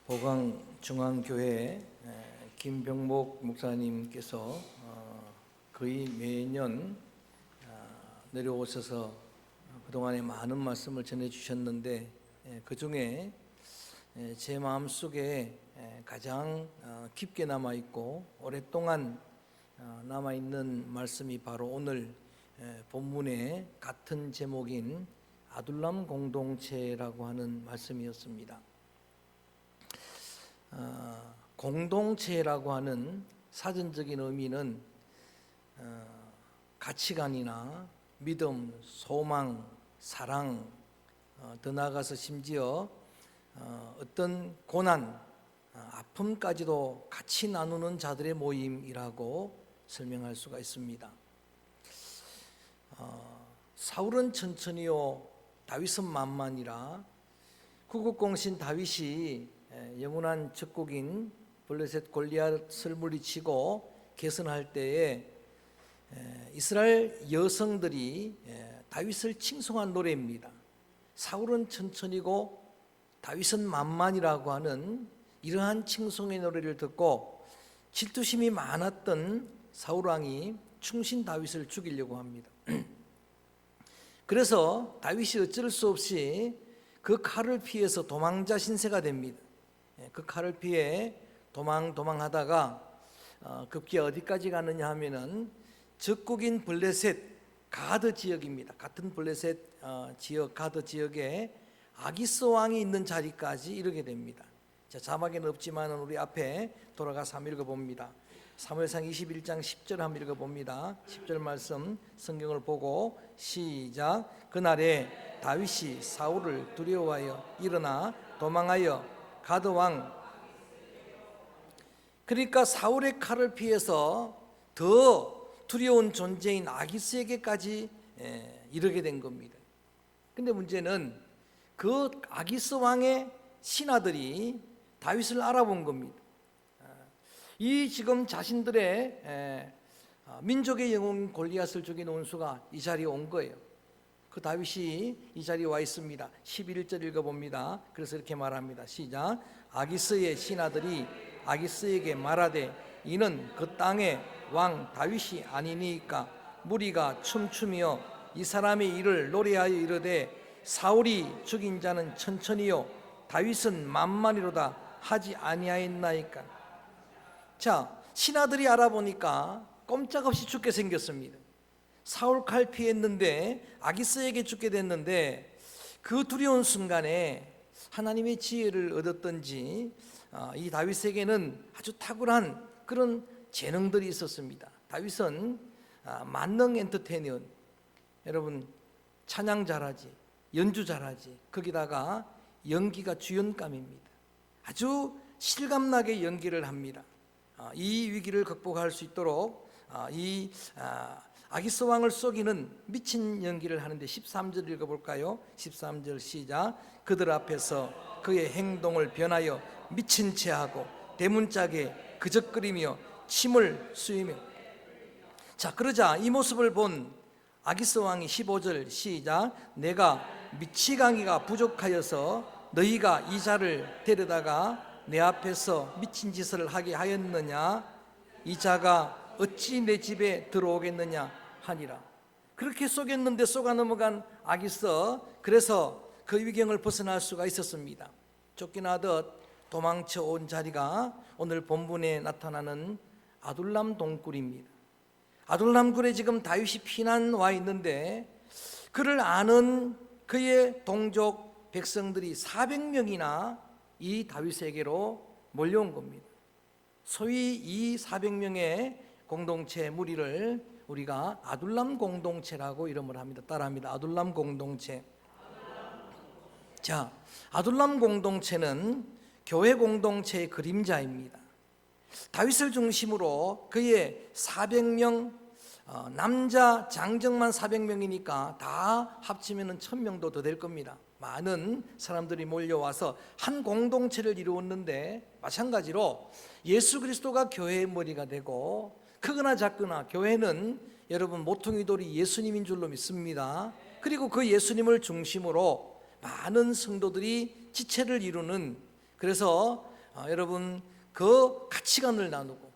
보강중앙교회 김병목 목사님께서 거의 매년 내려오셔서 그동안에 많은 말씀을 전해주셨는데 그 중에 제 마음속에 가장 깊게 남아있고 오랫동안 남아있는 말씀이 바로 오늘 본문의 같은 제목인 아둘람 공동체라고 하는 말씀이었습니다. 공동체라고 하는 사전적인 의미는 가치관이나 믿음, 소망, 사랑, 더 나아가서 심지어 어떤 고난, 아픔까지도 같이 나누는 자들의 모임이라고 설명할 수가 있습니다. 사울은 천천히요, 다윗은 만만이라 구국공신 다윗이 영원한 적국인 블레셋 골리앗을 물리치고 개선할 때에 이스라엘 여성들이 다윗을 칭송한 노래입니다. 사울은 천천히고 다윗은 만만이라고 하는 이러한 칭송의 노래를 듣고 질투심이 많았던 사울 왕이 충신 다윗을 죽이려고 합니다. 그래서 다윗이 어쩔 수 없이 그 칼을 피해서 도망자 신세가 됩니다. 그 칼을 피해 도망하다가 급기야 어디까지 가느냐 하면은 적국인 블레셋 가드 지역입니다. 같은 블레셋 지역 가드 지역에 아기스 왕이 있는 자리까지 이르게 됩니다. 자, 자막에는 없지만 우리 앞에 돌아가서 한번 읽어봅니다. 사무엘상 21장 10절 한번 읽어봅니다. 10절 말씀 성경을 보고 시작. 그날에 다윗이 사울을 두려워하여 일어나 도망하여 가드 왕, 그러니까 사울의 칼을 피해서 더 두려운 존재인 아기스에게까지 이르게 된 겁니다. 근데 문제는 그 아기스 왕의 신하들이 다윗을 알아본 겁니다. 이 지금 자신들의 민족의 영웅 골리앗을 죽인 원수가 이 자리에 온 거예요. 그 다윗이 이 자리에 와 있습니다. 11절 읽어봅니다. 그래서 이렇게 말합니다. 시작. 아기스의 신하들이 아기스에게 말하되 이는 그 땅의 왕 다윗이 아니니까 무리가 춤추며 이 사람의 일을 노래하여 이르되 사울이 죽인 자는 천천히요 다윗은 만만히로다 하지 아니하였나이까. 자, 신하들이 알아보니까 꼼짝없이 죽게 생겼습니다. 사울 칼 피했는데 아기스에게 죽게 됐는데 그 두려운 순간에 하나님의 지혜를 얻었던지 이 다윗에게는 아주 탁월한 그런 재능들이 있었습니다. 다윗은 만능 엔터테이너, 여러분 찬양 잘하지, 연주 잘하지, 거기다가 연기가 주연감입니다. 아주 실감나게 연기를 합니다. 이 위기를 극복할 수 있도록 이 아기스 왕을 속이는 미친 연기를 하는데 13절 읽어볼까요? 13절 시작. 그들 앞에서 그의 행동을 변하여 미친 채 하고 대문짝에 그적거리며 침을 쑤이며. 자, 그러자 이 모습을 본 아기스 왕이 15절 시작. 내가 미치광이가 부족하여서 너희가 이 자를 데려다가 내 앞에서 미친 짓을 하게 하였느냐? 이 자가 어찌 내 집에 들어오겠느냐 하니라. 그렇게 속였는데 속아 넘어간 아기스, 그래서 그 위경을 벗어날 수가 있었습니다. 쫓겨나듯 도망쳐 온 자리가 오늘 본문에 나타나는 아둘람 동굴입니다. 아둘람 굴에 지금 다윗이 피난 와 있는데 그를 아는 그의 동족 백성들이 400명이나 이 다윗에게로 몰려온 겁니다. 소위 이 400명의 공동체 무리를 우리가 아둘람 공동체라고 이름을 합니다. 따라합니다. 아둘람 공동체. 자, 아둘람 공동체는 교회 공동체의 그림자입니다. 다윗을 중심으로 그의 400명, 남자 장정만 400명이니까 다 합치면 1000명도 더 될 겁니다. 많은 사람들이 몰려와서 한 공동체를 이루었는데, 마찬가지로 예수 그리스도가 교회의 머리가 되고 크거나 작거나 교회는 여러분 모퉁이 돌이 예수님인 줄로 믿습니다. 그리고 그 예수님을 중심으로 많은 성도들이 지체를 이루는, 그래서 여러분 그 가치관을 나누고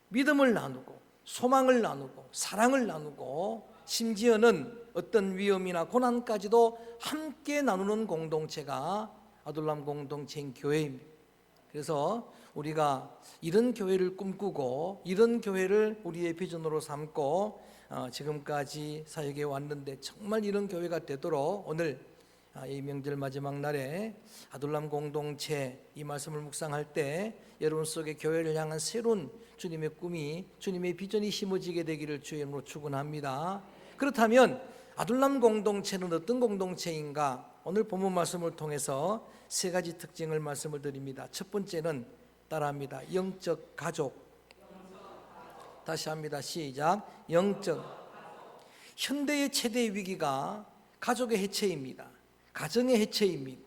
믿음을 나누고 소망을 나누고 사랑을 나누고 심지어는 어떤 위험이나 고난까지도 함께 나누는 공동체가 아둘람 공동체인 교회입니다. 그래서 우리가 이런 교회를 꿈꾸고 이런 교회를 우리의 비전으로 삼고 지금까지 사역에 왔는데 정말 이런 교회가 되도록 오늘 이 명절 마지막 날에 아둘람 공동체 이 말씀을 묵상할 때 여러분 속에 교회를 향한 새로운 주님의 꿈이 주님의 비전이 심어지게 되기를 주의 이름으로 축원합니다. 그렇다면 아둘람 공동체는 어떤 공동체인가? 오늘 본문 말씀을 통해서 세 가지 특징을 말씀을 드립니다. 첫 번째는 따라합니다. 영적 가족. 다시 합니다. 시작. 영적. 현대의 최대 위기가 가족의 해체입니다. 가정의 해체입니다.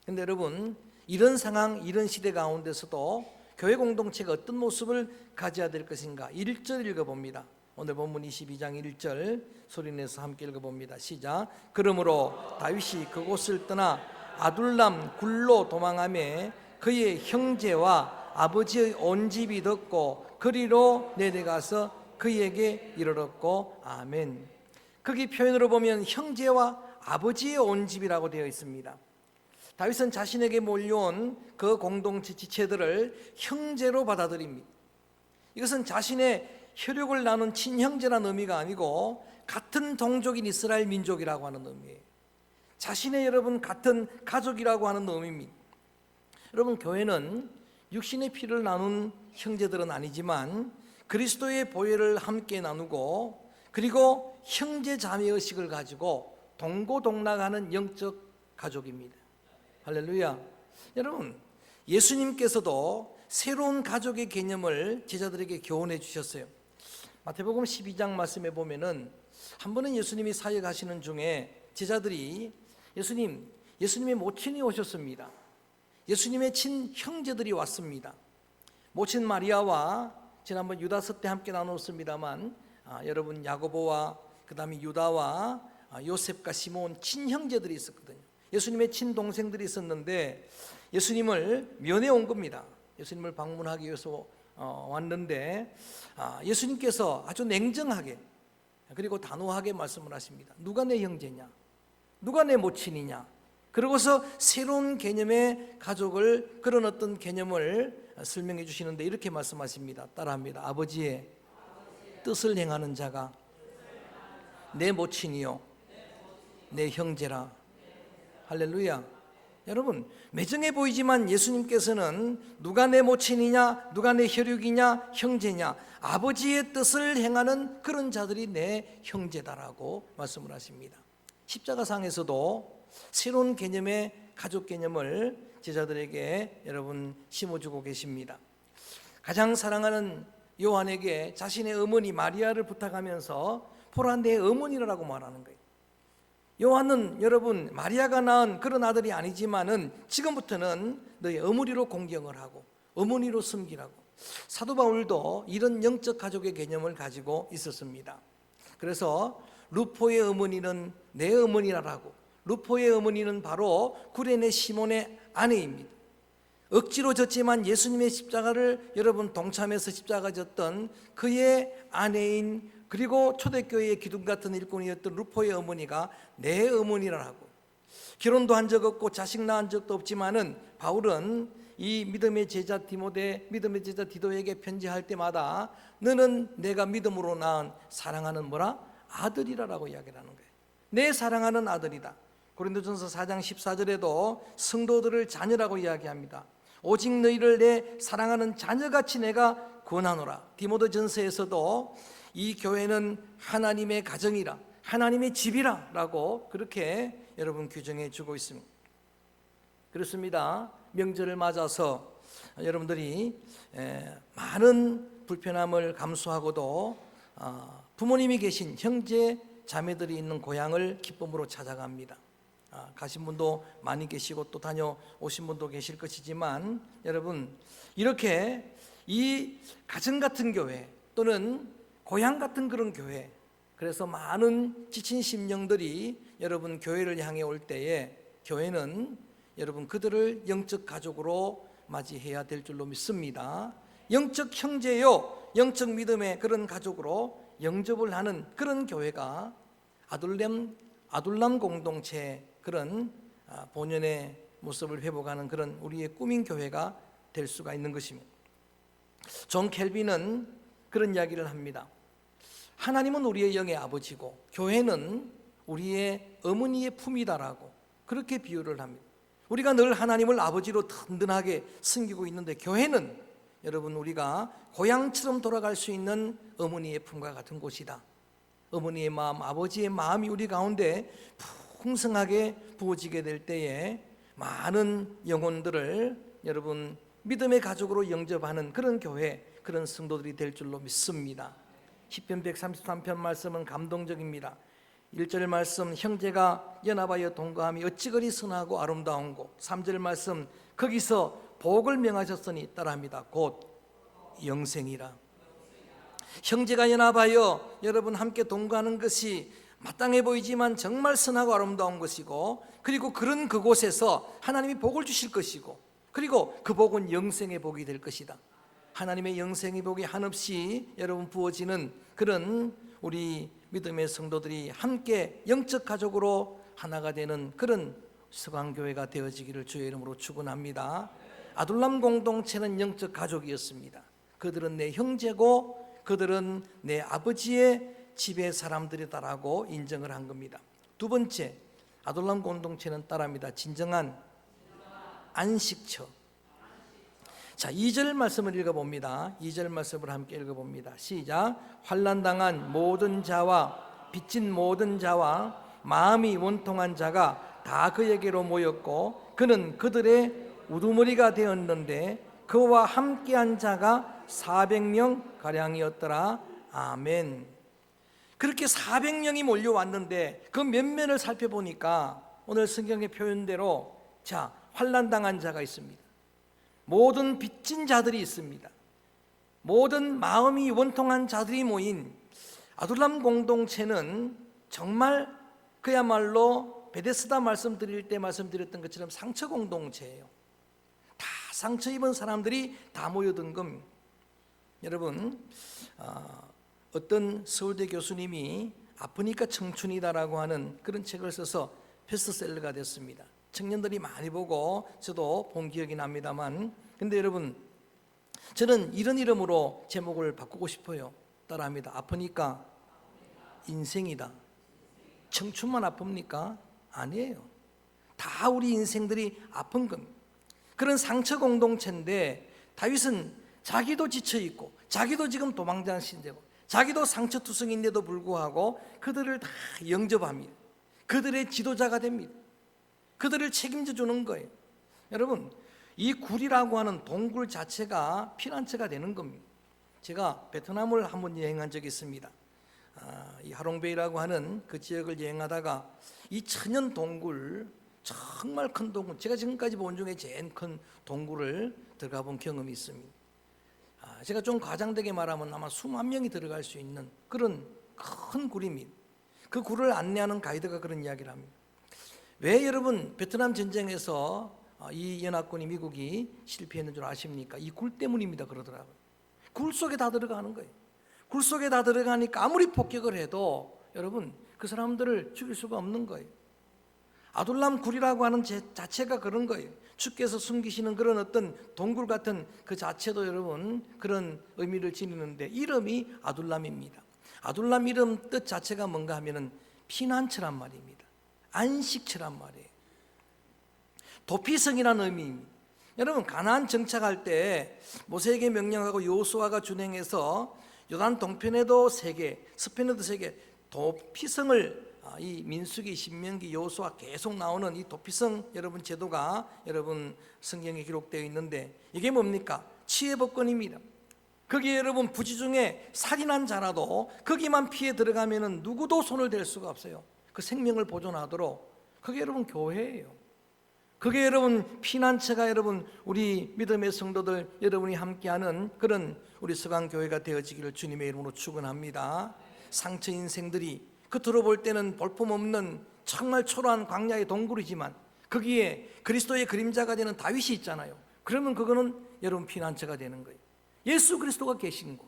그런데 여러분 이런 상황, 이런 시대 가운데서도 교회 공동체가 어떤 모습을 가져야 될 것인가? 1절 읽어봅니다. 오늘 본문 22장 1절 소리내서 함께 읽어봅니다. 시작. 그러므로 다윗이 그곳을 떠나 아둘람 굴로 도망하며 그의 형제와 아버지의 온 집이 듣고 그리로 내려가서 그에게 이르렀고. 아멘. 거기 표현으로 보면 형제와 아버지의 온 집이라고 되어 있습니다. 다윗은 자신에게 몰려온 그 공동체 지체들을 형제로 받아들입니다. 이것은 자신의 혈육을 나눈 친형제라는 의미가 아니고 같은 동족인 이스라엘 민족이라고 하는 의미예요. 자신의 여러분 같은 가족이라고 하는 의미입니다. 여러분 교회는 육신의 피를 나눈 형제들은 아니지만 그리스도의 보혈을 함께 나누고 그리고 형제 자매 의식을 가지고 동고동락하는 영적 가족입니다. 할렐루야. 여러분 예수님께서도 새로운 가족의 개념을 제자들에게 교훈해 주셨어요. 마태복음 12장 말씀에 보면은 한 번은 예수님이 사역하시는 중에 제자들이 예수님의 모친이 오셨습니다. 예수님의 친형제들이 왔습니다. 모친 마리아와 지난번 유다서 때 함께 나눴습니다만 여러분 야고보와 그 다음에 유다와 요셉과 시몬 친형제들이 있었거든요. 예수님의 친동생들이 있었는데 예수님을 면회 온 겁니다. 예수님을 방문하기 위해서 왔는데 예수님께서 아주 냉정하게 그리고 단호하게 말씀을 하십니다. 누가 내 형제냐? 누가 내 모친이냐? 그러고서 새로운 개념의 가족을 그런 어떤 개념을 설명해 주시는데 이렇게 말씀하십니다. 따라합니다. 아버지의 뜻을 행하는 자가 내 모친이요 내 형제라. 할렐루야. 여러분 매정해 보이지만 예수님께서는 누가 내 모친이냐, 누가 내 혈육이냐, 형제냐, 아버지의 뜻을 행하는 그런 자들이 내 형제다라고 말씀을 하십니다. 십자가상에서도 새로운 개념의 가족 개념을 제자들에게 여러분 심어주고 계십니다. 가장 사랑하는 요한에게 자신의 어머니 마리아를 부탁하면서 보라 내 어머니라고 말하는 거예요. 요한은 여러분 마리아가 낳은 그런 아들이 아니지만은 지금부터는 너의 어머니로 공경을 하고 어머니로 섬기라고. 사도 바울도 이런 영적 가족의 개념을 가지고 있었습니다. 그래서 루포의 어머니는 내 어머니라고. 루포의 어머니는 바로 구레네 시몬의 아내입니다. 억지로 졌지만 예수님의 십자가를 여러분 동참해서 십자가 졌던 그의 아내인 그리고 초대교회의 기둥 같은 일꾼이었던 루포의 어머니가 내 어머니라고. 결혼도 한 적 없고 자식 낳은 적도 없지만은 바울은 이 믿음의 제자 믿음의 제자 디도에게 편지할 때마다 너는 내가 믿음으로 낳은 사랑하는 뭐라? 아들이라고 이야기를 하는 거예요. 내 사랑하는 아들이다. 고린도전서 4장 14절에도 성도들을 자녀라고 이야기합니다. 오직 너희를 내 사랑하는 자녀같이 내가 권하노라. 디모데전서에서도 이 교회는 하나님의 가정이라, 하나님의 집이라 라고 그렇게 여러분 규정해 주고 있습니다. 그렇습니다. 명절을 맞아서 여러분들이 많은 불편함을 감수하고도 부모님이 계신 형제 자매들이 있는 고향을 기쁨으로 찾아갑니다. 가신 분도 많이 계시고 또 다녀오신 분도 계실 것이지만 여러분 이렇게 이 가정 같은 교회 또는 고향 같은 그런 교회, 그래서 많은 지친 심령들이 여러분 교회를 향해 올 때에 교회는 여러분 그들을 영적 가족으로 맞이해야 될 줄로 믿습니다. 영적 형제요, 영적 믿음의 그런 가족으로 영접을 하는 그런 교회가 아둘람 공동체, 그런 본연의 모습을 회복하는 그런 우리의 꿈인 교회가 될 수가 있는 것입니다. 존 켈빈은 그런 이야기를 합니다. 하나님은 우리의 영의 아버지고 교회는 우리의 어머니의 품이다라고 그렇게 비유를 합니다. 우리가 늘 하나님을 아버지로 든든하게 섬기고 있는데, 교회는 여러분 우리가 고향처럼 돌아갈 수 있는 어머니의 품과 같은 곳이다. 어머니의 마음, 아버지의 마음이 우리 가운데 풍성하게 부어지게 될 때에 많은 영혼들을 여러분 믿음의 가족으로 영접하는 그런 교회, 그런 성도들이 될 줄로 믿습니다. 시편 133편 말씀은 감동적입니다. 1절 말씀, 형제가 연합하여 동거함이 어찌 그리 선하고 아름다운고. 3절 말씀, 거기서 복을 명하셨으니 따라합니다. 곧 영생이라. 형제가 연합하여 여러분 함께 동거하는 것이 마땅해 보이지만 정말 선하고 아름다운 것이고, 그리고 그런 그곳에서 하나님이 복을 주실 것이고, 그리고 그 복은 영생의 복이 될 것이다. 하나님의 영생의 복이 한없이 여러분 부어지는 그런 우리 믿음의 성도들이 함께 영적 가족으로 하나가 되는 그런 서강교회가 되어지기를 주의 이름으로 축원합니다. 아둘람 공동체는 영적 가족이었습니다. 그들은 내 형제고 그들은 내 아버지의 집의 사람들이다라고 인정을 한 겁니다. 두 번째, 아둘람 공동체는 따라합니다. 진정한 안식처. 자, 2절 말씀을 읽어봅니다. 2절 말씀을 함께 읽어봅니다. 시작. 환난당한 모든 자와 빚진 모든 자와 마음이 원통한 자가 다 그에게로 모였고, 그는 그들의 우두머리가 되었는데 그와 함께한 자가 400명 가량이었더라. 아멘. 그렇게 400명이 몰려왔는데 그 면면을 살펴보니까 오늘 성경의 표현대로 환난당한 자가 있습니다. 모든 빚진 자들이 있습니다. 모든 마음이 원통한 자들이 모인 아둘람 공동체는 정말 그야말로 베데스다 말씀드릴 때 말씀드렸던 것처럼 상처 공동체예요. 다 상처 입은 사람들이 다 모여든 겁니다. 여러분, 어떤 서울대 교수님이 아프니까 청춘이다라고 하는 그런 책을 써서 베스트셀러가 됐습니다. 청년들이 많이 보고 저도 본 기억이 납니다만, 근데 여러분, 저는 이런 이름으로 제목을 바꾸고 싶어요. 따라합니다. 아프니까 인생이다. 청춘만 아픕니까? 아니에요. 다 우리 인생들이 아픈 겁니다. 그런 상처 공동체인데, 다윗은 자기도 지쳐있고 자기도 지금 도망자신되고 자기도 상처투성인데도 불구하고 그들을 다 영접합니다. 그들의 지도자가 됩니다. 그들을 책임져 주는 거예요. 여러분, 이 굴이라고 하는 동굴 자체가 피난처가 되는 겁니다. 제가 베트남을 한번 여행한 적이 있습니다. 이 하롱베이라고 하는 그 지역을 여행하다가 이 천연 동굴, 정말 큰 동굴, 제가 지금까지 본 중에 제일 큰 동굴을 들어가 본 경험이 있습니다. 제가 좀 과장되게 말하면 아마 수만 명이 들어갈 수 있는 그런 큰 굴입니다. 그 굴을 안내하는 가이드가 그런 이야기를 합니다. 왜 여러분 베트남 전쟁에서 이 연합군이 미국이 실패했는 줄 아십니까? 이 굴 때문입니다 그러더라고요. 굴 속에 다 들어가는 거예요. 굴 속에 다 들어가니까 아무리 폭격을 해도 여러분 그 사람들을 죽일 수가 없는 거예요. 아둘람 굴이라고 하는 자체가 그런 거예요. 주께서 숨기시는 그런 어떤 동굴 같은 그 자체도 여러분 그런 의미를 지니는데, 이름이 아둘람입니다. 아둘람 이름 뜻 자체가 뭔가 하면은 피난처란 말입니다. 안식처란 말이에요. 도피성이라는 의미입니다. 여러분, 가나안 정착할 때 모세에게 명령하고 여호수아가 준행해서 요단 동편에도 3개, 서편에도 3개 도피성을, 이 민수기, 신명기, 여호수아 계속 나오는 이 도피성 여러분 제도가 여러분 성경에 기록되어 있는데, 이게 뭡니까? 치해법권입니다. 거기에 여러분 부지 중에 살인한 자라도 거기만 피해 들어가면은 누구도 손을 댈 수가 없어요. 그 생명을 보존하도록. 그게 여러분 교회예요. 그게 여러분 피난처가 여러분 우리 믿음의 성도들 여러분이 함께하는 그런 우리 서강교회가 되어지기를 주님의 이름으로 축원합니다. 상처 인생들이 겉으로 볼 때는 볼품없는 정말 초라한 광야의 동굴이지만 거기에 그리스도의 그림자가 되는 다윗이 있잖아요. 그러면 그거는 여러분 피난처가 되는 거예요. 예수 그리스도가 계신 곳,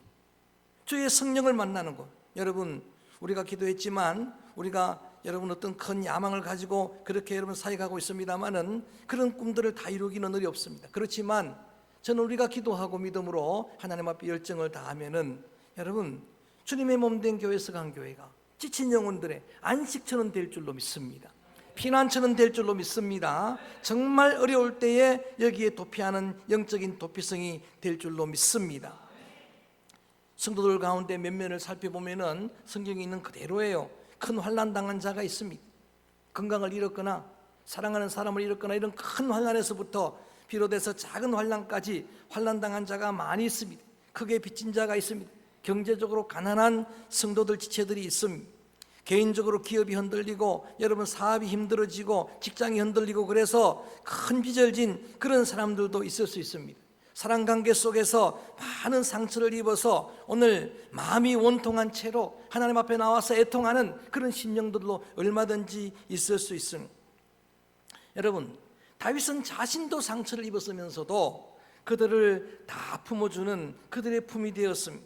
주의 성령을 만나는 곳. 여러분 우리가 기도했지만 우리가 여러분 어떤 큰 야망을 가지고 그렇게 여러분 사역하고 있습니다만은 그런 꿈들을 다 이루기는 어렵습니다. 그렇지만 저는 우리가 기도하고 믿음으로 하나님 앞에 열정을 다하면은 여러분 주님의 몸된 교회 서강교회가 지친 영혼들의 안식처는 될 줄로 믿습니다. 피난처는 될 줄로 믿습니다. 정말 어려울 때에 여기에 도피하는 영적인 도피성이 될 줄로 믿습니다. 성도들 가운데 면면을 살펴보면은 성경에 있는 그대로예요. 큰 환난 당한 자가 있습니다. 건강을 잃었거나 사랑하는 사람을 잃었거나 이런 큰 환난에서부터 비롯해서 작은 환난까지 환난 당한 자가 많이 있습니다. 크게 빚진 자가 있습니다. 경제적으로 가난한 성도들 지체들이 있습니다. 개인적으로 기업이 흔들리고 여러분 사업이 힘들어지고 직장이 흔들리고 그래서 큰 빚을 진 그런 사람들도 있을 수 있습니다. 사랑관계 속에서 많은 상처를 입어서 오늘 마음이 원통한 채로 하나님 앞에 나와서 애통하는 그런 심령들도 얼마든지 있을 수 있습니다. 여러분 다윗은 자신도 상처를 입었으면서도 그들을 다 품어주는 그들의 품이 되었습니다.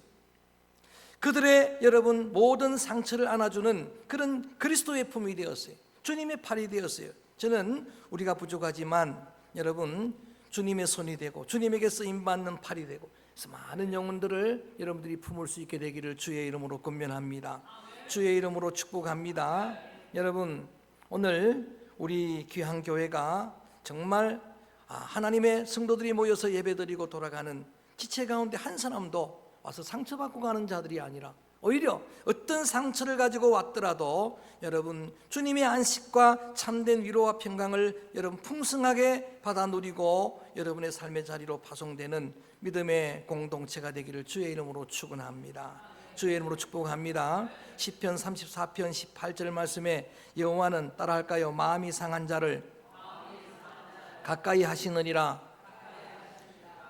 그들의 여러분 모든 상처를 안아주는 그런 그리스도의 품이 되었어요. 주님의 팔이 되었어요. 저는 우리가 부족하지만 여러분 주님의 손이 되고 주님에게 쓰임받는 팔이 되고 그래서 많은 영혼들을 여러분들이 품을 수 있게 되기를 주의 이름으로 권면합니다. 주의 이름으로 축복합니다. 여러분 오늘 우리 귀한 교회가 정말 하나님의 성도들이 모여서 예배드리고 돌아가는 지체 가운데 한 사람도 와서 상처받고 가는 자들이 아니라 오히려 어떤 상처를 가지고 왔더라도 여러분 주님의 안식과 참된 위로와 평강을 여러분 풍성하게 받아 누리고 여러분의 삶의 자리로 파송되는 믿음의 공동체가 되기를 주의 이름으로 축원합니다. 주의 이름으로 축복합니다. 시편 34편 18절 말씀에 여호와는 따라할까요? 마음이 상한 자를 가까이 하시느니라.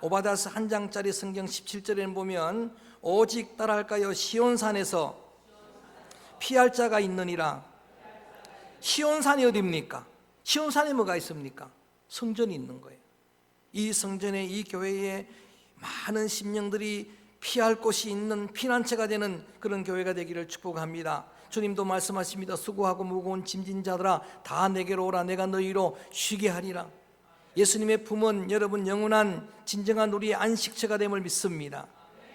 오바다스 한 장짜리 성경 17절에는 보면 오직 따라할까요? 시온산에서 피할 자가 있느니라. 시온산이 어디입니까? 시온산에 뭐가 있습니까? 성전이 있는 거예요. 이 성전에 이 교회에 많은 심령들이 피할 곳이 있는 피난처가 되는 그런 교회가 되기를 축복합니다. 주님도 말씀하십니다. 수고하고 무거운 짐진 자들아 다 내게로 오라. 내가 너희로 쉬게 하리라. 예수님의 품은 여러분 영원한 진정한 우리의 안식처가 됨을 믿습니다.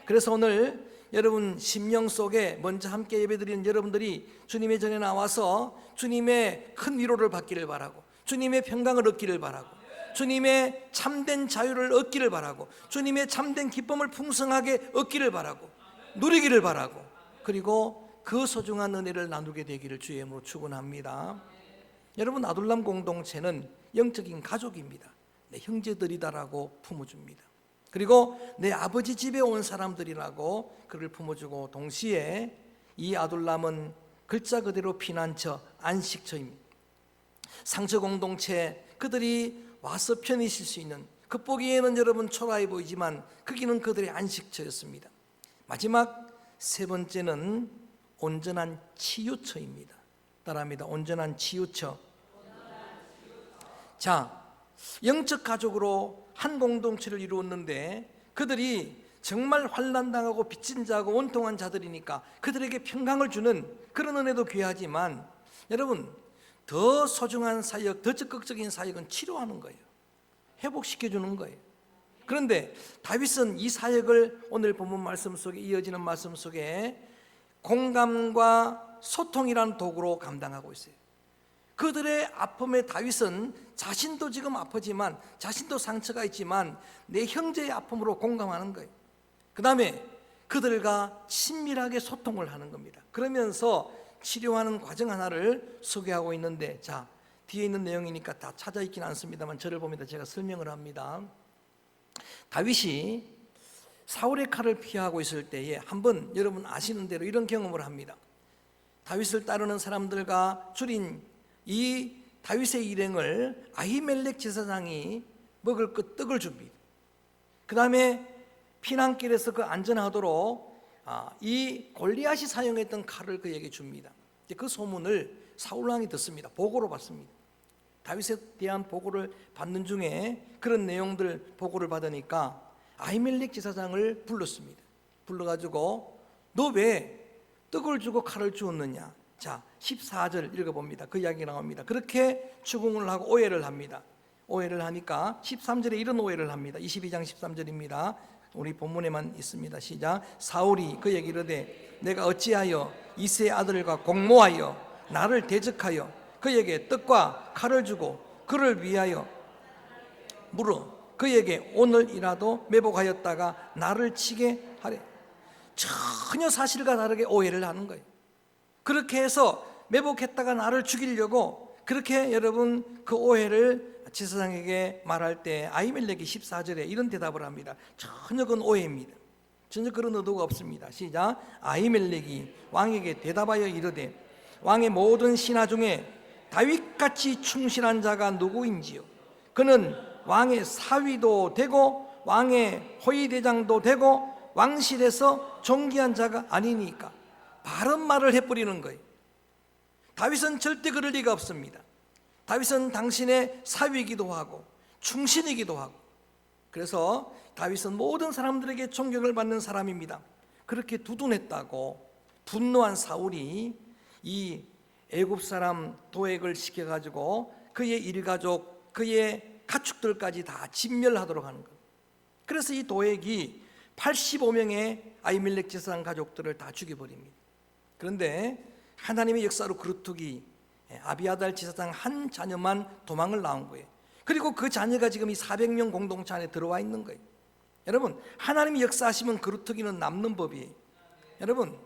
그래서 오늘 여러분 심령 속에 먼저 함께 예배드리는 여러분들이 주님의 전에 나와서 주님의 큰 위로를 받기를 바라고 주님의 평강을 얻기를 바라고 주님의 참된 자유를 얻기를 바라고 주님의 참된 기쁨을 풍성하게 얻기를 바라고 누리기를 바라고 그리고 그 소중한 은혜를 나누게 되기를 주의 이름으로 축원합니다. 여러분 아둘람 공동체는 영적인 가족입니다. 내 형제들이다라고 품어줍니다. 그리고 내 아버지 집에 온 사람들이라고 그를 품어주고 동시에 이 아둘람은 글자 그대로 피난처, 안식처입니다. 상처 공동체, 그들이 와서 편히 쉴 수 있는 겉보기에는 여러분 초라해 보이지만 거기는 그들의 안식처였습니다. 마지막 세 번째는 온전한 치유처입니다. 따라합니다. 온전한 치유처. 자, 영적 가족으로 한 공동체를 이루었는데 그들이 정말 환난당하고 빚진 자고 원통한 자들이니까 그들에게 평강을 주는 그런 은혜도 귀하지만 여러분 더 소중한 사역, 더 적극적인 사역은 치료하는 거예요. 회복시켜주는 거예요. 그런데 다윗은 이 사역을 오늘 본문 말씀 속에 이어지는 말씀 속에 공감과 소통이라는 도구로 감당하고 있어요. 그들의 아픔에 다윗은 자신도 지금 아프지만 자신도 상처가 있지만 내 형제의 아픔으로 공감하는 거예요. 그 다음에 그들과 친밀하게 소통을 하는 겁니다. 그러면서 치료하는 과정 하나를 소개하고 있는데 자 뒤에 있는 내용이니까 다 찾아 있긴 않습니다만 저를 보면 제가 설명을 합니다. 다윗이 사울의 칼을 피하고 있을 때에 한번 여러분 아시는 대로 이런 경험을 합니다. 다윗을 따르는 사람들과 줄인 이 다윗의 일행을 아히멜렉 제사장이 먹을 그 떡을 줍니다. 그 다음에 피난길에서 그 안전하도록 이 골리앗이 사용했던 칼을 그에게 줍니다. 그 소문을 사울왕이 듣습니다. 보고로 받습니다. 다윗에 대한 보고를 받는 중에 그런 내용들 보고를 받으니까 아히멜렉 제사장을 불렀습니다. 불러가지고 너 왜 떡을 주고 칼을 주었느냐. 자, 14절 읽어봅니다. 그 이야기 나옵니다. 그렇게 추궁을 하고 오해를 합니다. 오해를 하니까 13절에 이런 오해를 합니다. 22장 13절입니다. 우리 본문에만 있습니다. 시작. 사울이 그에게 이르되 내가 어찌하여 이새의 아들과 공모하여 나를 대적하여 그에게 떡과 칼을 주고 그를 위하여 물어 그에게 오늘이라도 매복하였다가 나를 치게 하래. 전혀 사실과 다르게 오해를 하는 거예요. 그렇게 해서 매복했다가 나를 죽이려고 그렇게 여러분 그 오해를 제사장에게 말할 때 아히멜렉이 14절에 이런 대답을 합니다. 전혀 그건 오해입니다. 전혀 그런 의도가 없습니다. 시작. 아히멜렉이 왕에게 대답하여 이르되 왕의 모든 신하 중에 다윗같이 충실한 자가 누구인지요. 그는 왕의 사위도 되고 왕의 호위대장도 되고 왕실에서 존귀한 자가 아니니까. 바른 말을 해버리는 거예요. 다윗은 절대 그럴 리가 없습니다. 다윗은 당신의 사위이기도 하고 충신이기도 하고, 그래서 다윗은 모든 사람들에게 존경을 받는 사람입니다. 그렇게 두둔했다고 분노한 사울이 이 애굽 사람 도액을 시켜가지고 그의 일가족, 그의 가축들까지 다 진멸하도록 하는 거예요. 그래서 이 도액이 85명의 아히멜렉 제사장 가족들을 다 죽여버립니다. 그런데 하나님의 역사로 그루터기 아비아달 제사장 한 자녀만 도망을 나온 거예요. 그리고 그 자녀가 지금 이 400명 공동체 안에 들어와 있는 거예요. 여러분, 하나님이 역사하시면 그루터기는 남는 법이에요. 여러분,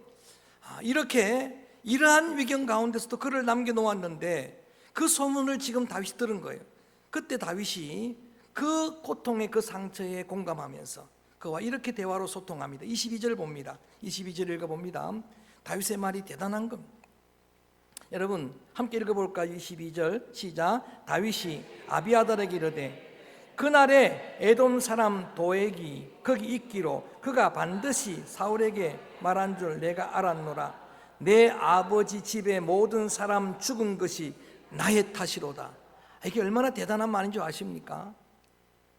이렇게 이러한 위경 가운데서도 그를 남겨놓았는데 그 소문을 지금 다윗이 들은 거예요. 그때 다윗이 그 고통의 그 상처에 공감하면서 그와 이렇게 대화로 소통합니다. 22절 봅니다. 22절 읽어봅니다. 다윗의 말이 대단한 겁니다. 여러분 함께 읽어볼까요? 22절 시작. 다윗이 아비아달에게 이르되 그날에 에돔 사람 도액이 거기 있기로 그가 반드시 사울에게 말한 줄 내가 알았노라. 내 아버지 집의 모든 사람 죽은 것이 나의 탓이로다. 이게 얼마나 대단한 말인 줄 아십니까?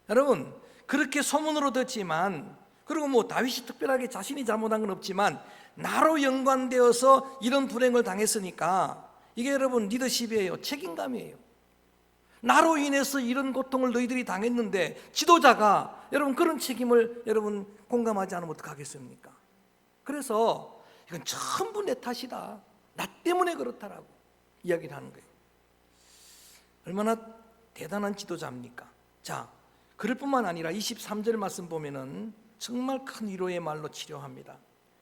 여러분, 그렇게 소문으로 듣지만, 그리고 뭐 다윗이 특별하게 자신이 잘못한 건 없지만 나로 연관되어서 이런 불행을 당했으니까 이게 여러분 리더십이에요. 책임감이에요. 나로 인해서 이런 고통을 너희들이 당했는데 지도자가 여러분 그런 책임을 여러분 공감하지 않으면 어떡하겠습니까? 그래서 이건 전부 내 탓이다, 나 때문에 그렇다라고 이야기를 하는 거예요. 얼마나 대단한 지도자입니까? 자, 그럴 뿐만 아니라 23절 말씀 보면은 정말 큰 위로의 말로 치료합니다.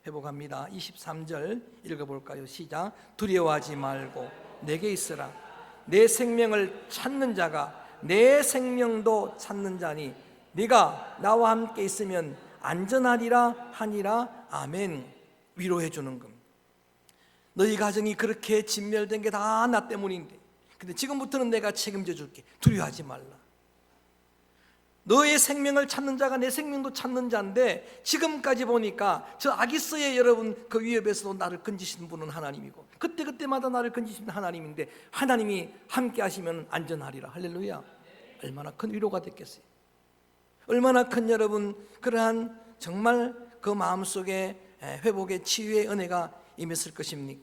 회복합니다. 23절 읽어볼까요? 시작. 두려워하지 말고 내게 있으라. 내 생명을 찾는 자가 내 생명도 찾는 자니 네가 나와 함께 있으면 안전하리라 하니라. 아멘. 위로해 주는 겁니다. 너희 가정이 그렇게 진멸된 게 다 나 때문인데, 근데 지금부터는 내가 책임져 줄게. 두려워하지 말라. 너의 생명을 찾는 자가 내 생명도 찾는 자인데 지금까지 보니까 저 아기스의 여러분 그 위협에서도 나를 건지신 분은 하나님이고 그때그때마다 나를 건지신 하나님인데 하나님이 함께 하시면 안전하리라. 할렐루야. 얼마나 큰 위로가 됐겠어요. 얼마나 큰 여러분 그러한 정말 그 마음속에 회복의 치유의 은혜가 임했을 것입니까?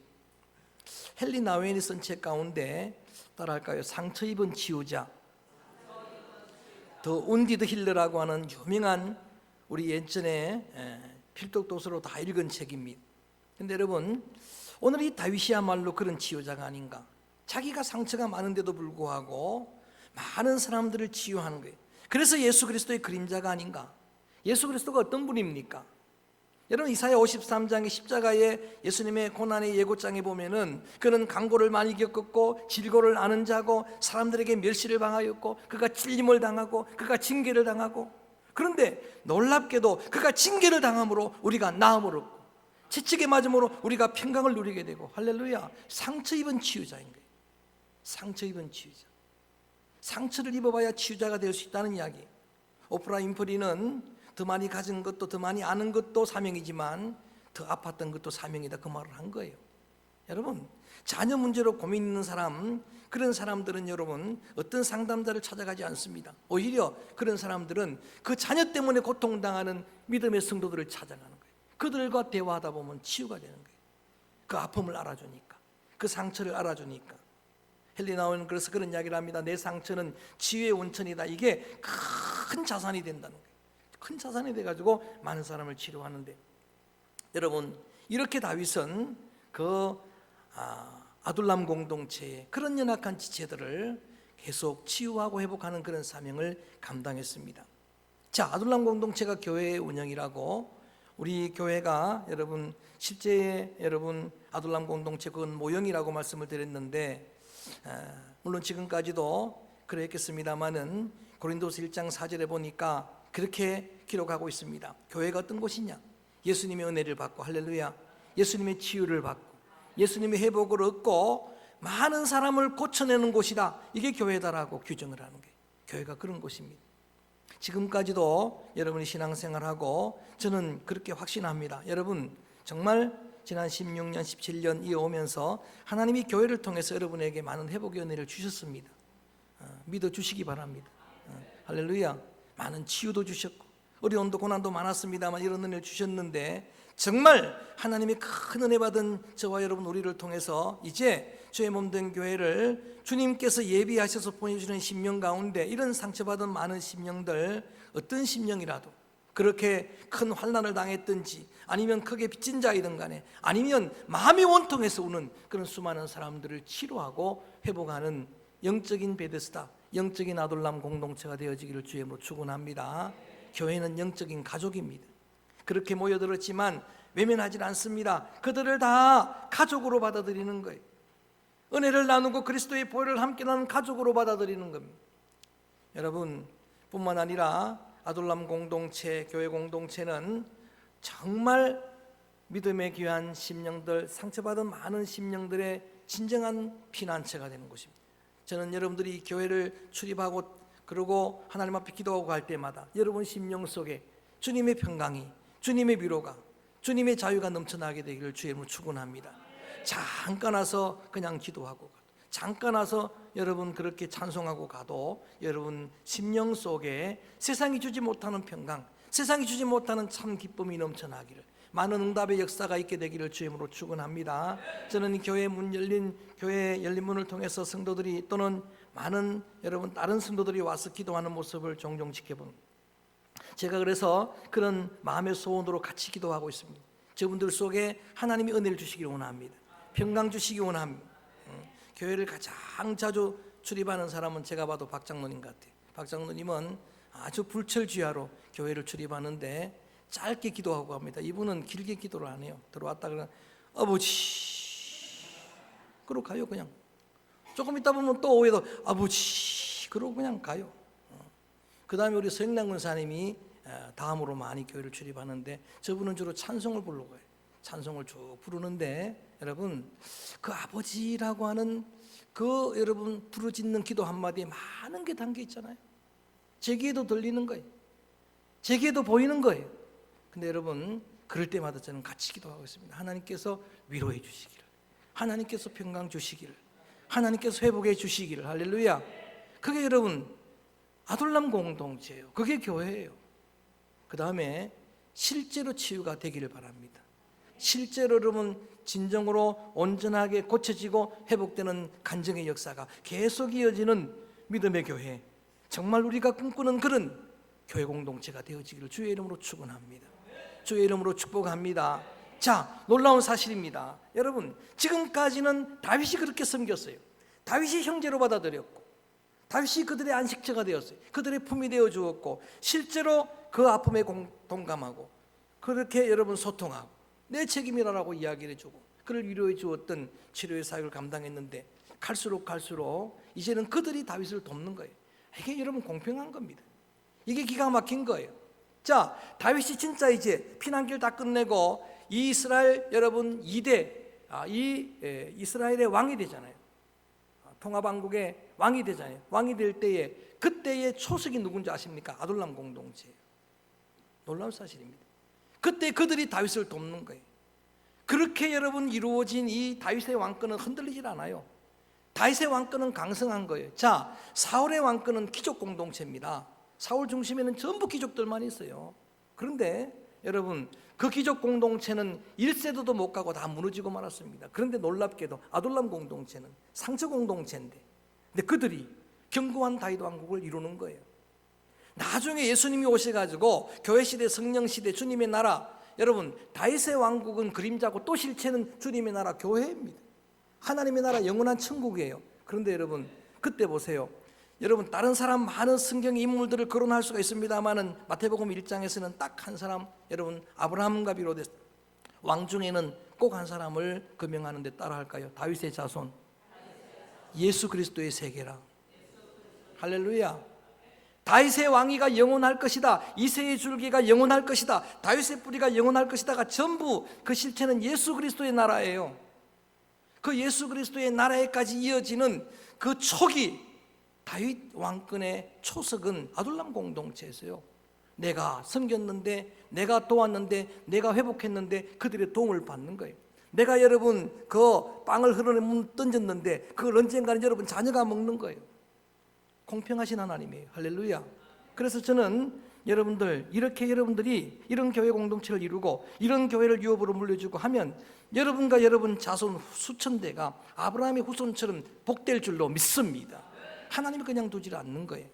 헨리 나우엔이 쓴 책 가운데 따라할까요? 상처 입은 치유자, 더 운디드 힐러라고 하는 유명한 우리 예전에 필독 도서로 다 읽은 책입니다. 근데 여러분 오늘 이 다윗이야말로 그런 치유자가 아닌가. 자기가 상처가 많은데도 불구하고 많은 사람들을 치유하는 거예요. 그래서 예수 그리스도의 그림자가 아닌가. 예수 그리스도가 어떤 분입니까? 여러분 이사야 53장의 십자가의 예수님의 고난의 예고장에 보면은 그는 강고를 많이 겪었고 질고를 아는 자고 사람들에게 멸시를 당하였고 그가 찔림을 당하고 그가 징계를 당하고, 그런데 놀랍게도 그가 징계를 당함으로 우리가 나음을 얻고 채찍에 맞음으로 우리가 평강을 누리게 되고, 할렐루야. 상처 입은 치유자인 거예요. 상처 입은 치유자. 상처를 입어봐야 치유자가 될 수 있다는 이야기. 오프라 윈프리는 더 많이 가진 것도 더 많이 아는 것도 사명이지만 더 아팠던 것도 사명이다, 그 말을 한 거예요. 여러분, 자녀 문제로 고민 있는 사람, 그런 사람들은 여러분 어떤 상담자를 찾아가지 않습니다. 오히려 그런 사람들은 그 자녀 때문에 고통당하는 믿음의 성도들을 찾아가는 거예요. 그들과 대화하다 보면 치유가 되는 거예요. 그 아픔을 알아주니까, 그 상처를 알아주니까. 헬리나오는 그래서 그런 이야기를 합니다. 내 상처는 치유의 원천이다. 이게 큰 자산이 된다는 거예요. 큰 자산이 돼가지고 많은 사람을 치료하는데, 여러분, 이렇게 다윗은 그 아둘람 공동체의 그런 연약한 지체들을 계속 치유하고 회복하는 그런 사명을 감당했습니다. 자, 아둘람 공동체가 교회의 운영이라고, 우리 교회가 여러분 실제 여러분 아둘람 공동체 그건 모형이라고 말씀을 드렸는데, 물론 지금까지도 그랬겠습니다마는 고린도서 1장 4절에 보니까 그렇게 기록하고 있습니다. 교회가 어떤 곳이냐? 예수님의 은혜를 받고, 할렐루야, 예수님의 치유를 받고 예수님의 회복을 얻고 많은 사람을 고쳐내는 곳이다. 이게 교회다라고 규정을 하는 거예요. 교회가 그런 곳입니다. 지금까지도 여러분이 신앙생활하고 저는 그렇게 확신합니다. 여러분, 정말 지난 16년, 17년 이어오면서 하나님이 교회를 통해서 여러분에게 많은 회복의 은혜를 주셨습니다. 믿어주시기 바랍니다. 할렐루야. 많은 치유도 주셨고 어려움도 고난도 많았습니다만 이런 은혜를 주셨는데, 정말 하나님이 큰 은혜 받은 저와 여러분 우리를 통해서 이제 주의 몸된 교회를 주님께서 예비하셔서 보내주시는 심령 가운데, 이런 상처받은 많은 심령들, 어떤 심령이라도 그렇게 큰 환난을 당했든지 아니면 크게 빚진 자이든 간에 아니면 마음이 원통해서 우는 그런 수많은 사람들을 치료하고 회복하는 영적인 베데스다, 영적인 아둘람 공동체가 되어지기를 주의 이름으로 축원합니다. 교회는 영적인 가족입니다. 그렇게 모여들었지만 외면하지 않습니다. 그들을 다 가족으로 받아들이는 거예요. 은혜를 나누고 그리스도의 보혈을 함께 나누는 가족으로 받아들이는 겁니다. 여러분, 뿐만 아니라 아둘람 공동체, 교회 공동체는 정말 믿음의 귀한 심령들, 상처받은 많은 심령들의 진정한 피난처가 되는 곳입니다. 저는 여러분들이 교회를 출입하고 그러고 하나님 앞에 기도하고 갈 때마다 여러분 심령 속에 주님의 평강이, 주님의 위로가, 주님의 자유가 넘쳐나게 되기를 주의 이름으로 축원합니다. 잠깐 와서 그냥 기도하고 가도, 잠깐 와서 여러분 그렇게 찬송하고 가도 여러분 심령 속에 세상이 주지 못하는 평강, 세상이 주지 못하는 참 기쁨이 넘쳐나기를, 많은 응답의 역사가 있게 되기를 주의 이름으로 축원합니다. 저는 교회 문 열린, 교회 열린 문을 통해서 성도들이 또는 많은 여러분 다른 성도들이 와서 기도하는 모습을 종종 지켜봅니다. 제가 그래서 그런 마음의 소원으로 같이 기도하고 있습니다. 저분들 속에 하나님이 은혜를 주시기 원합니다. 평강 주시기 원합니다. 교회를 가장 자주 출입하는 사람은 제가 봐도 박 장로님 같아요. 박 장로님은 아주 불철주야로 교회를 출입하는데 짧게 기도하고 갑니다. 이분은 길게 기도를 안 해요. 들어왔다 그러면 아버지 그러고 가요. 그냥 조금 있다 보면 또 오해도 아버지 그러고 그냥 가요. 그 다음에 우리 서영남 권사님이 다음으로 많이 교회를 출입하는데 저분은 주로 찬송을 부르고 가요. 찬송을 쭉 부르는데 여러분 그 아버지라고 하는 그 여러분 부르짖는 기도 한마디에 많은 게 담겨 있잖아요. 제 귀에도 들리는 거예요. 제 귀에도 보이는 거예요. 근데 여러분 그럴 때마다 저는 같이 기도하고 있습니다. 하나님께서 위로해 주시기를, 하나님께서 평강 주시기를, 하나님께서 회복해 주시기를. 할렐루야. 그게 여러분 아둘람 공동체예요. 그게 교회예요. 그 다음에 실제로 치유가 되기를 바랍니다. 실제로 여러분 진정으로 온전하게 고쳐지고 회복되는 간증의 역사가 계속 이어지는 믿음의 교회, 정말 우리가 꿈꾸는 그런 교회 공동체가 되어지기를 주의 이름으로 축원합니다. 주의 이름으로 축복합니다. 자, 놀라운 사실입니다. 여러분 지금까지는 다윗이 그렇게 섬겼어요. 다윗이 형제로 받아들였고 다윗이 그들의 안식처가 되었어요. 그들의 품이 되어 주었고 실제로 그 아픔에 동감하고 그렇게 여러분 소통하고 내 책임이라고 이야기를 해주고 그를 위로해 주었던 치료의 사역을 감당했는데 갈수록 이제는 그들이 다윗을 돕는 거예요. 이게 여러분 공평한 겁니다. 이게 기가 막힌 거예요. 자, 다윗이 진짜 이제 피난길 다 끝내고 이 이스라엘 여러분 2대 이스라엘의 왕이 되잖아요. 통합왕국의 왕이 되잖아요. 왕이 될 때에 그때의 초석이 누군지 아십니까? 아둘람 공동체예요. 놀라운 사실입니다. 그때 그들이 다윗을 돕는 거예요. 그렇게 여러분 이루어진 이 다윗의 왕권은 흔들리질 않아요. 다윗의 왕권은 강성한 거예요. 자, 사울의 왕권은 귀족 공동체입니다. 사울 중심에는 전부 귀족들만 있어요. 그런데 여러분, 그 귀족 공동체는 1세도도 못 가고 다 무너지고 말았습니다. 그런데 놀랍게도 아둘람 공동체는 상처 공동체인데, 근데 그들이 견고한 다윗 왕국을 이루는 거예요. 나중에 예수님이 오셔가지고 교회 시대, 성령 시대, 주님의 나라, 여러분 다윗의 왕국은 그림자고 또 실체는 주님의 나라, 교회입니다. 하나님의 나라, 영원한 천국이에요. 그런데 여러분 그때 보세요. 여러분 다른 사람 많은 성경 인물들을 거론할 수가 있습니다만은 마태복음 1장에서는 딱 한 사람, 여러분 아브라함과 비롯해서 왕 중에는 꼭 한 사람을 거명하는데 따라할까요? 다윗의 자손, 예수 그리스도의 세계라. 할렐루야. 다윗의 왕위가 영원할 것이다, 이새의 줄기가 영원할 것이다, 다윗의 뿌리가 영원할 것이다가 전부 그 실체는 예수 그리스도의 나라예요. 그 예수 그리스도의 나라에까지 이어지는 그 초기 다윗 왕권의 초석은 아둘람 공동체에서요. 내가 섬겼는데, 내가 도왔는데, 내가 회복했는데 그들의 도움을 받는 거예요. 내가 여러분 그 빵을 흘러내 던졌는데 그걸 언젠가는 여러분 자녀가 먹는 거예요. 공평하신 하나님이에요. 할렐루야. 그래서 저는 여러분들, 이렇게 여러분들이 이런 교회 공동체를 이루고 이런 교회를 유업으로 물려주고 하면 여러분과 여러분 자손 수천 대가 아브라함의 후손처럼 복될 줄로 믿습니다. 하나님이 그냥 두질 않는 거예요.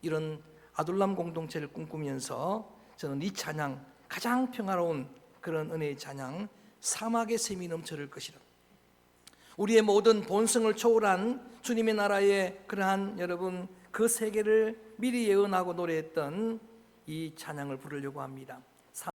이런 아둘람 공동체를 꿈꾸면서 저는 이 찬양, 가장 평화로운 그런 은혜의 찬양, 사막의 샘이 넘쳐를 것이라. 우리의 모든 본성을 초월한 주님의 나라의 그러한 여러분 그 세계를 미리 예언하고 노래했던 이 찬양을 부르려고 합니다.